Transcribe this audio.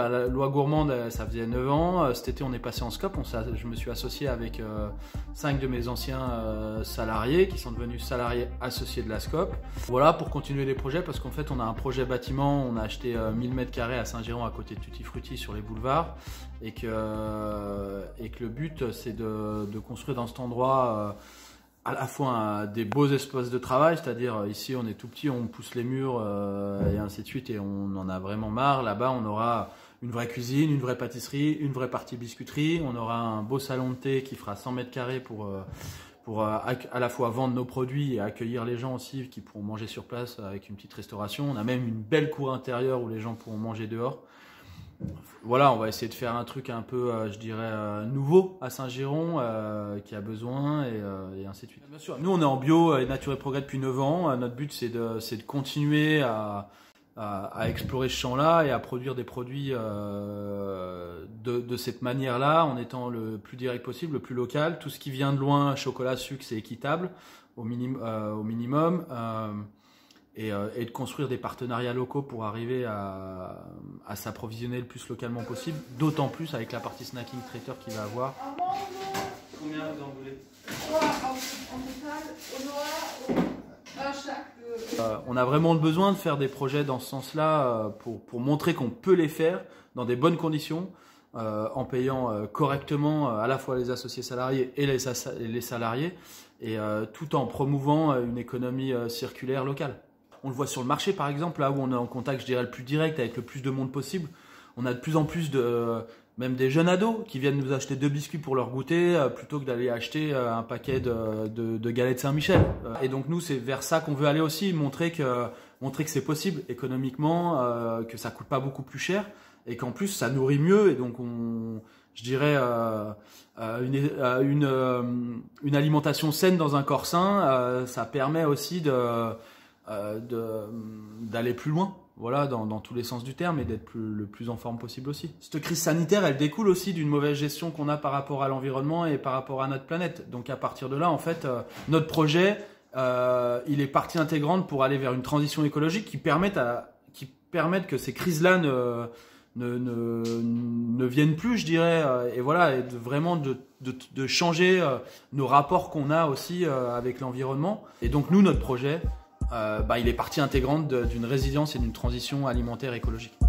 la loi gourmande, ça faisait 9 ans. Cet été, on est passé en scope. Je me suis associé avec 5 de mes anciens salariés qui sont devenus salariés associés de la scope. Voilà, pour continuer les projets, parce qu'en fait, on a un projet bâtiment. On a acheté 1000 m² à Saint-Girons, à côté de Tutti Frutti, sur les boulevards. Et que le but, c'est de construire dans cet endroit à la fois des beaux espaces de travail, c'est-à-dire ici on est tout petit, on pousse les murs et ainsi de suite, et on en a vraiment marre. Là-bas on aura une vraie cuisine, une vraie pâtisserie, une vraie partie biscuiterie, on aura un beau salon de thé qui fera 100 m² pour à la fois vendre nos produits et accueillir les gens aussi qui pourront manger sur place avec une petite restauration. On a même une belle cour intérieure où les gens pourront manger dehors. Voilà, on va essayer de faire un truc un peu, je dirais, nouveau à Saint-Girons, qui a besoin, et ainsi de suite. Bien sûr, nous on est en bio et nature et progrès depuis 9 ans. Notre but c'est de continuer à explorer ce champ-là et à produire des produits de cette manière-là, en étant le plus direct possible, le plus local. Tout ce qui vient de loin, chocolat, sucre, c'est équitable au minimum. Et de construire des partenariats locaux pour arriver à s'approvisionner le plus localement possible, d'autant plus avec la partie snacking traiteur qu'il va avoir. Combien vous en voulez? En total, un chaque. On a vraiment le besoin de faire des projets dans ce sens-là pour montrer qu'on peut les faire dans des bonnes conditions, en payant correctement à la fois les associés salariés et les salariés, et tout en promouvant une économie circulaire locale. On le voit sur le marché par exemple, là où on est en contact, je dirais, le plus direct avec le plus de monde possible. On a de plus en plus même des jeunes ados qui viennent nous acheter 2 biscuits pour leur goûter plutôt que d'aller acheter un paquet de galettes Saint-Michel. Et donc nous, c'est vers ça qu'on veut aller aussi, montrer que c'est possible économiquement, que ça coûte pas beaucoup plus cher et qu'en plus ça nourrit mieux. Et donc je dirais une alimentation saine dans un corps sain, ça permet aussi d'aller plus loin, voilà, dans tous les sens du terme, et d'être le plus en forme possible aussi. Cette crise sanitaire, elle découle aussi d'une mauvaise gestion qu'on a par rapport à l'environnement et par rapport à notre planète. Donc à partir de là, en fait, notre projet, il est partie intégrante pour aller vers une transition écologique qui permette que ces crises-là ne viennent plus, je dirais, et voilà, et vraiment de changer nos rapports qu'on a aussi avec l'environnement. Et donc nous, notre projet, il est partie intégrante d'une résilience et d'une transition alimentaire écologique.